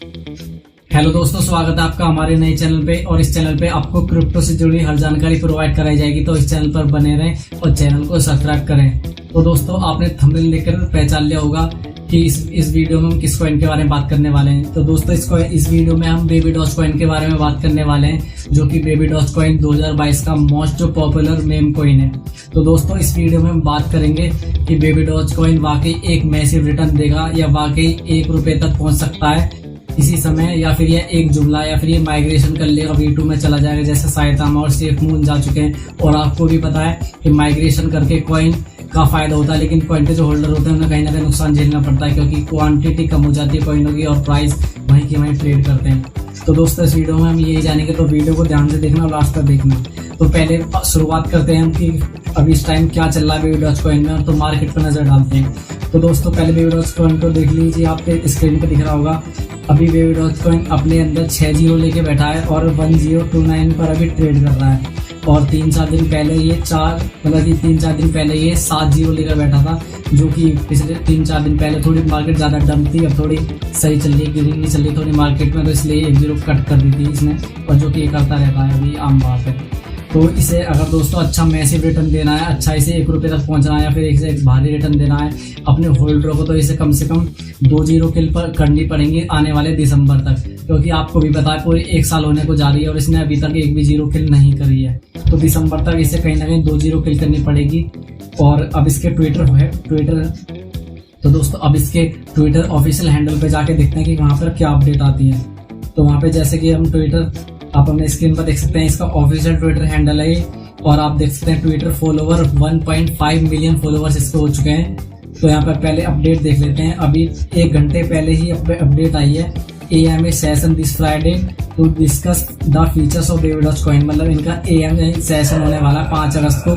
Hello दोस्तों, स्वागत है आपका हमारे नए चैनल पे। और इस चैनल पे आपको क्रिप्टो से जुड़ी हर जानकारी प्रोवाइड कराई जाएगी, तो इस चैनल पर बने रहें और चैनल को सब्सक्राइब करें। तो दोस्तों, आपने थंबनेल देखकर पहचान लिया होगा कि इस वीडियो में हम किस कॉइन के बारे में बात करने वाले हैं। तो दोस्तों, इस वीडियो में हम बेबी डॉज कॉइन के बारे में बात करने वाले हैं, जो कि बेबी डॉज कॉइन 2022 का मोस्ट पॉपुलर मेम कॉइन है। तो दोस्तों, इस वीडियो में हम बात करेंगे कि बेबी डॉज कॉइन वाकई एक मैसिव रिटर्न देगा या वाकई ₹1 तक पहुंच सकता है इसी समय, या फिर यह एक जुमला, या फिर ये माइग्रेशन कर लेगा V2 में चला जाएगा, जैसे साइतामा और सेफ मून जा चुके हैं। और आपको भी पता है कि माइग्रेशन करके कॉइन का फायदा होता है, लेकिन कॉइन के जो होल्डर होते हैं उन्हें कहीं ना कहीं नुकसान झेलना पड़ता है, क्योंकि क्वांटिटी कम हो जाती है कॉइनों की और प्राइस वहीं की वहीं ट्रेड करते हैं। तो दोस्तों, इस वीडियो में हम यही जानेंगे, तो वीडियो को ध्यान से देखना और लास्ट तक देखना। तो पहले शुरुआत करते हैं हम कि अभी इस टाइम क्या चल रहा है बेबी डॉज कॉइन में, तो मार्केट पर नजर डालते हैं। तो दोस्तों, पहले बेबी डॉज कॉइन को देख लीजिए, आपके स्क्रीन पर दिख रहा होगा। अभी बेबी डॉज कॉइन अपने अंदर 6 जीरो लेके बैठा है और 1029 पर अभी ट्रेड कर रहा है। और 3-4 दिन पहले ये 3-4 दिन पहले ये 7 जीरो लेकर बैठा था, जो कि पिछले 3-4 दिन पहले थोड़ी मार्केट ज़्यादा डम थी, अब थोड़ी सही चल रही है, गिरी नहीं चल रही थोड़ी मार्केट में, तो इसलिए 1 जीरो कट कर दी थी इसने, और जो कि ये करता रहता है, अभी आम बात है। तो इसे अगर दोस्तों अच्छा मैसिव रिटर्न देना है, अच्छा इसे ₹1 तक पहुंचना है, या फिर एक भारी रिटर्न देना है अपने होल्डरों को, तो इसे कम से कम 2 जीरो किल पर करनी पड़ेंगी आने वाले दिसंबर तक, क्योंकि आपको भी पता है पूरे 1 साल होने को जा रही है और इसने अभी तक एक भी जीरो किल नहीं करी है। तो दिसंबर तक इसे कहीं ना कहीं 2 जीरो किल करनी पड़ेगी। और अब इसके ट्विटर तो दोस्तों, अब इसके ट्विटर ऑफिशियल हैंडल पे जाके देखते हैं कि वहाँ पर क्या अपडेट आती है। तो वहाँ पे जैसे कि हम आप अपने स्क्रीन पर देख सकते हैं, इसका ऑफिशियल ट्विटर हैंडल है ये, और आप देख सकते हैं ट्विटर फॉलोवर 1.5 मिलियन फॉलोवर्स इसके हो चुके हैं। तो यहाँ पर पहले अपडेट देख लेते हैं। अभी 1 घंटे पहले ही अपडेट आई है, AMA session this Friday to discuss the features of baby doge coin. मतलब इनका AMA सेशन होने वाला 5 अगस्त को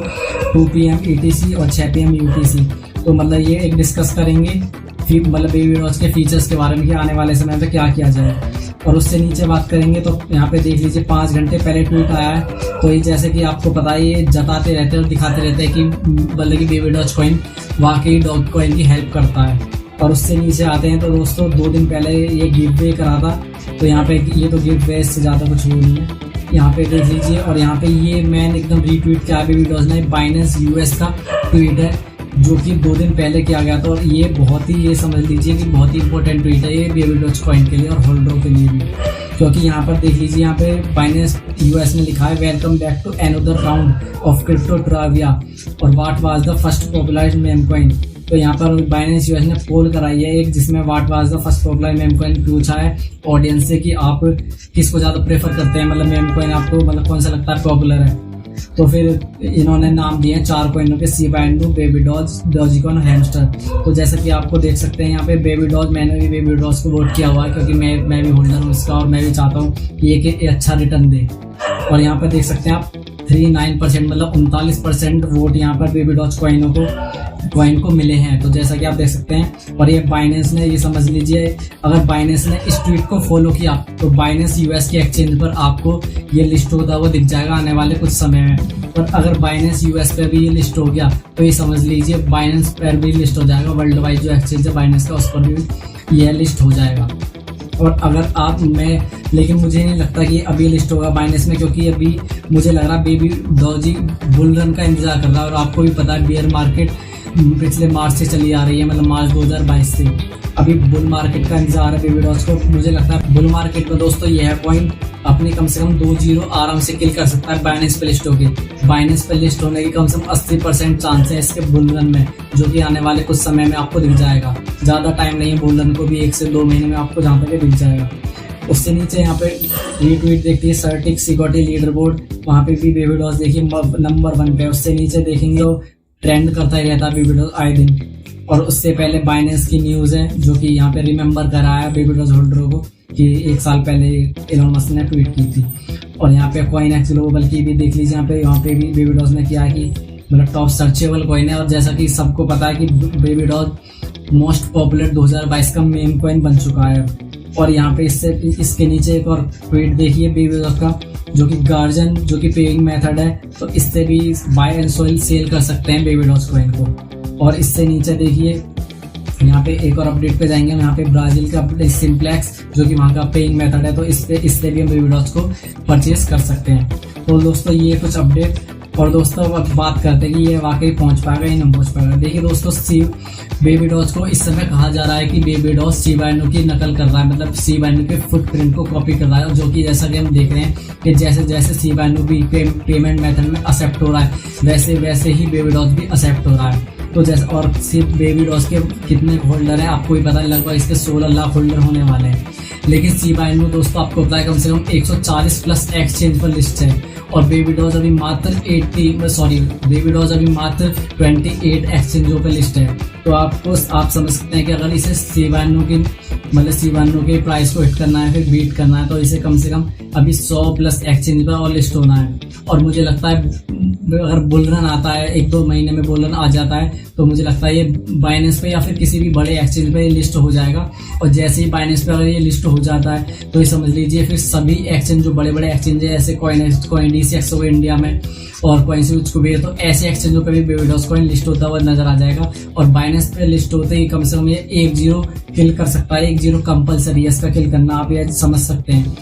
2 PM ETC और 6 PM UTC। तो मतलब ये एक डिस्कस करेंगे फिर मतलब बेबी डॉज के फीचर्स के बारे में कि आने वाले समय में क्या किया जाए। और उससे नीचे बात करेंगे तो यहाँ पे देख लीजिए 5 घंटे पहले ट्वीट आया है। तो ये जैसे कि आपको पता है, ये जताते रहते हैं और दिखाते रहते हैं कि मतलब कि बेबी डॉज कॉइन वाकई डॉज कॉइन की हेल्प करता है। और उससे नीचे आते हैं तो दोस्तों 2 दिन पहले ये गिव वे करा था। तो यहाँ पे ये तो गिव वे से ज़्यादा कुछ वो नहीं है, यहाँ पे देख लीजिए। और यहाँ पे ये मैंने एकदम रीट्वीट किया बेबी डॉज ने, बाइनेंस US का ट्वीट है, जो कि 2 दिन पहले किया गया था। और ये बहुत ही, ये समझ लीजिए कि बहुत ही इंपॉर्टेंट ट्वीट है ये बेबी डॉज कॉइन के लिए और होल्डरों के लिए भी, क्योंकि यहाँ पर देख लीजिए, यहाँ पे बाइनेंस US ने लिखा है, welcome back to another round of crypto trivia और what was the first popular meme coin. तो यहाँ पर बाइनेंस US ने पोल कराई है एक, जिसमें what was the first popular meme coin पूछा है ऑडियंस से कि आप किसको ज़्यादा प्रेफर करते हैं, मतलब मेम कॉइन आपको मतलब कौन सा लगता है पॉपुलर है। तो फिर इन्होंने नाम दिए 4 कॉइनों के, सीबाइंडू, बेबी डॉज, डॉजीकॉइन और हैमस्टर। तो जैसे कि आपको देख सकते हैं यहाँ पे बेबी डॉज, मैंने भी बेबी डॉज को वोट किया हुआ है, क्योंकि मैं भी होल्डर हूँ इसका और मैं भी चाहता हूँ कि ये अच्छा रिटर्न दे। और यहाँ पर देख सकते हैं आप 39% मतलब 39% वोट यहाँ पर बेबी डॉज कॉइन को मिले हैं। तो जैसा कि आप देख सकते हैं, और ये बाइनेंस ने, ये समझ लीजिए, अगर बाइनेंस ने इस ट्वीट को फॉलो किया तो बाइनेंस US के एक्सचेंज पर आपको ये लिस्ट होता हुआ दिख जाएगा आने वाले कुछ समय में। और अगर बाइनेंस US पे भी ये लिस्ट हो गया तो ये समझ लीजिए बाइनेंस पर भी लिस्ट हो जाएगा, वर्ल्ड वाइड जो एक्सचेंज है बाइनेंस का, उस पर भी यह लिस्ट हो जाएगा। और अगर लेकिन मुझे नहीं लगता कि अभी लिस्ट होगा बाइनेंस में, क्योंकि अभी मुझे लग रहा है बेबी डॉजी बुल रन का इंतजार कर रहा है। और आपको भी पता है बियर मार्केट पिछले मार्च से चली आ रही है, मतलब मार्च 2022 से अभी बुल मार्केट का इंतजार है बेबी डॉज को। मुझे लगता है बुल मार्केट में दोस्तों यह कॉइन अपने कम से कम 2 जीरो आराम से किल कर सकता है बाइनेंस पे लिस्ट होके। बाइनेंस पे लिस्ट होने की कम से कम 80% चांस है इसके बुल रन में, जो कि आने वाले कुछ समय में आपको दिख जाएगा। ज़्यादा टाइम नहीं है बुल रन को भी, 1 से 2 महीने में आपको जहाँ तक दिख जाएगा। उससे नीचे यहाँ पे रीट्वीट देखिए, सर्टिक सिक्योरिटी लीडर बोर्ड, वहाँ पे भी बेबी डॉज देखिए नंबर 1 पे। उससे नीचे देखेंगे तो ट्रेंड करता ही रहता है बेबी डॉज आए दिन। और उससे पहले बाइनेंस की न्यूज़ है, जो कि यहाँ पे रिमेंबर कराया बेबी डॉज होल्डरों को कि 1 साल पहले एलोन मस्क ने ट्वीट की थी। और यहाँ पे कॉइनएक्स ग्लोबल की भी देख लीजिए, यहाँ पे भी बेबी डॉज ने किया कि मतलब टॉप सर्चेबल कॉइन है। और जैसा कि सबको पता है कि बेबी डॉज मोस्ट पॉपुलर 2022 का मेम कॉइन बन चुका है। और यहाँ पे इसके नीचे एक और ट्वीट देखिए बेबी डॉज का, जो कि गार्जन, जो कि पेइंग मेथड है, तो इससे भी बाय एंड सेल कर सकते हैं बेबी डॉज कॉइन को। और इससे नीचे देखिए यहाँ पे एक और अपडेट पे जाएंगे हम। यहाँ पे ब्राजील का अपडेट सिंप्लेक्स जो कि वहाँ का पेइंग मेथड है, तो इससे भी हम बेबी डॉल्स को परचेज कर सकते हैं। तो दोस्तों ये कुछ अपडेट। और दोस्तों अब बात करते हैं कि ये वाकई पहुंच पाएगा या नहीं पहुंच पाएगा। देखिए दोस्तों, बेबी डॉल्स को इस समय कहा जा रहा है कि बेबी डॉल्स शिबा इनु की नकल कर रहा है, मतलब शिबा इनु के फुटप्रिंट को कॉपी कर रहा है, जो कि जैसा कि हम देख रहे हैं कि जैसे जैसे शिबा इनु भी पेमेंट मेथड में एक्सेप्ट हो रहा है, वैसे वैसे ही बेबी डॉल्स भी एक्सेप्ट हो रहा है। तो जैसे और सिर्फ बेबी डॉल्स के कितने होल्डर हैं आपको ही पता है, लगभग इसके 16 लाख होल्डर होने वाले हैं। लेकिन शिबा इनु दोस्तों आपको पता है कम से कम 140 प्लस एक्सचेंज पर लिस्ट है, और बेबी डॉल्स अभी मात्र 28 एक्सचेंजों पे लिस्ट है। तो आप समझ सकते हैं कि अगर इसे शिबा इनु के प्राइस को हिट करना है, फिर बीट करना है, तो इसे कम से कम अभी 100 प्लस एक्सचेंज पर और लिस्ट होना है। और मुझे लगता है अगर बुल रन आता है, 1-2 महीने में बुल रन आ जाता है, तो मुझे लगता है ये बाइनेंस पे या फिर किसी भी बड़े एक्सचेंज पे लिस्ट हो जाएगा। और जैसे ही बाइनेंस पे अगर ये लिस्ट हो जाता है तो ये समझ लीजिए फिर सभी एक्सचेंज जो बड़े बड़े एक्सचेंज है, जैसे CoinDCX हो इंडिया में और CoinSwitch को भी है, तो ऐसे एक्सचेंजों पे भी बेबी डॉल्स कॉइन लिस्ट होता हुआ नजर आ जाएगा। और बाइनेंस पे लिस्ट होते ही कम से कम ये 1-0 किल कर सकता है। 1-0 कंपल्सरी है इसका किल करना, आप ये समझ सकते हैं।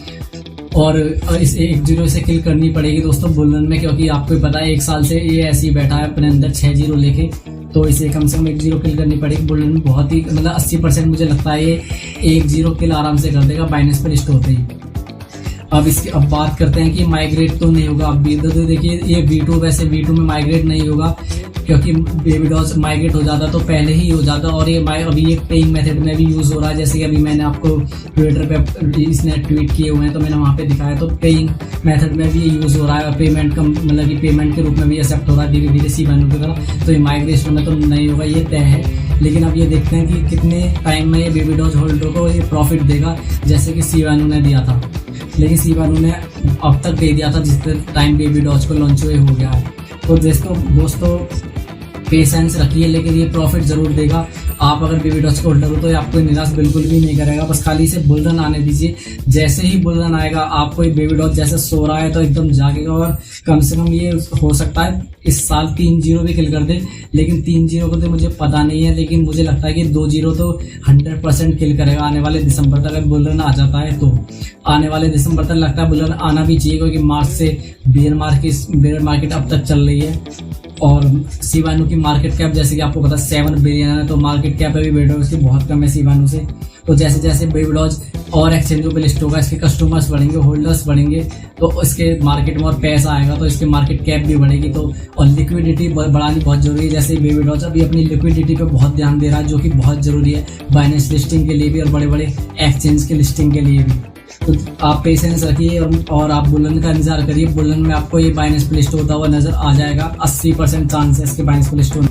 और इस 1-0 से किल करनी पड़ेगी दोस्तों बुल रन में, क्योंकि आपको पता है 1 साल से ये ऐसे ही बैठा है अपने अंदर 6-0 लेके, तो इसे कम से कम 1-0 किल करनी पड़ेगी बुल रन में। बहुत ही मतलब 80% मुझे लगता है ये 1-0 किल आराम से कर देगा बाइनेंस पे लिस्ट होते ही। अब बात करते हैं कि माइग्रेट तो नहीं होगा। अब देखिए ये V2 वैसे V2 में माइग्रेट नहीं होगा, क्योंकि बेबी डॉल्स माइग्रेट हो जाता तो पहले ही हो जाता। और ये अभी ये पेइंग मेथड में भी यूज हो रहा है, जैसे कि अभी मैंने आपको ट्विटर पे इसने ट्वीट किए हुए हैं तो मैंने वहाँ पे दिखाया, तो पेइंग मेथड में भी ये यूज हो रहा है। और पेमेंट का मतलब कि पेमेंट के रूप में भी एक्सेप्ट हो रहा है धीरे धीरे शिबा इनु की तरह। तो ये माइग्रेशन में तो नहीं होगा, ये तय है। लेकिन अब ये देखते हैं कि कितने टाइम में ये बेबी डॉल्स होल्डर को ये प्रॉफिट देगा, जैसे कि शिबा इनु ने दिया था। लेकिन शिबा इनु ने अब तक दे दिया था जितने टाइम बेबी डॉल्स को लॉन्च हुए हो गया है। तो दोस्तों पेशेंस रखिए, लेकिन ये प्रॉफिट जरूर देगा। आप अगर बेबी डॉल्स को होल्डर हो तो ये आपको निराश बिल्कुल भी नहीं करेगा, बस खाली से बुल रन आने दीजिए। जैसे ही बुल रन आएगा आपको ये बेबी डॉल्स जैसे सो रहा है तो एकदम जागेगा, और कम से कम ये हो सकता है इस साल 3-0 भी किल कर दे। लेकिन 3-0 को तो मुझे पता नहीं है, लेकिन मुझे लगता है कि 2-0 तो 100% किल करेगा आने वाले दिसंबर तक। अगर बुल रन आ जाता है तो आने वाले दिसंबर तक लगता है बुल रन आना भी चाहिए, क्योंकि मार्च से बेयर मार्केट अब तक चल रही है। और शिबा इनु की मार्केट कैप जैसे कि आपको पता 7 बिलियन है, तो मार्केट कैप अभी बेबी डॉल्स की बहुत कम है शिबा इनु से। तो जैसे जैसे बेबी डॉल्स और एक्सचेंजों पे लिस्ट होगा, इसके कस्टमर्स बढ़ेंगे, होल्डर्स बढ़ेंगे, तो इसके मार्केट में और पैसा आएगा, तो इसके मार्केट कैप भी बढ़ेगी। तो और लिक्विडिटी बढ़ानी बहुत जरूरी है। जैसे बेबी डॉल्स अभी अपनी लिक्विडिटी पे बहुत ध्यान दे रहा है, जो कि बहुत जरूरी है बाइनेंस लिस्टिंग के लिए भी और बड़े बड़े एक्सचेंज के लिस्टिंग के लिए भी। तो आप पेशेंस रखिए और आप बुल रन का इंतजार करिए। बुल रन में आपको ये बाइनेंस पे लिस्ट होता हुआ नजर आ जाएगा। 80% चांस है इसके बाइनेंस पे लिस्ट होने।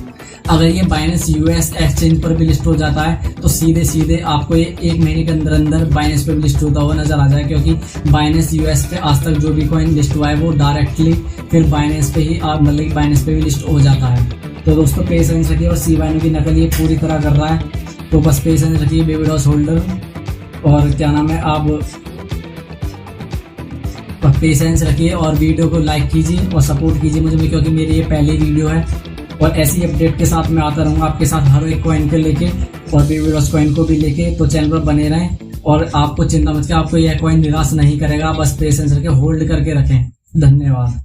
अगर ये बाइनेंस US एक्सचेंज पर भी लिस्ट हो जाता है तो सीधे आपको ये 1 महीने के अंदर बाइनेंस पे भी लिस्ट होता हुआ नजर आ जाएगा, क्योंकि बाइनेंस US पे आज तक जो भी कॉइन लिस्ट हुआ है वो डायरेक्टली फिर बाइनेंस पे ही मतलब बाइनेंस पे भी लिस्ट हो जाता है। तो दोस्तों पेशेंस रखिए, और शिबा इनु की नकल ये पूरी तरह कर रहा है, तो बस पेशेंस रखिए बेबी डॉल्स होल्डर। और क्या नाम है, आप पेशेंस रखिए और वीडियो को लाइक कीजिए और सपोर्ट कीजिए मुझे, क्योंकि मेरी ये पहली वीडियो है। और ऐसी अपडेट के साथ मैं आता रहूँगा आपके साथ हर एक कॉइन को लेके और बेबी डॉल्स कॉइन को भी लेके। तो चैनल पर बने रहें और आपको चिंता मत करें, आपको यह कॉइन निराश नहीं करेगा। बस पेशेंस रखें, होल्ड करके रखें। धन्यवाद।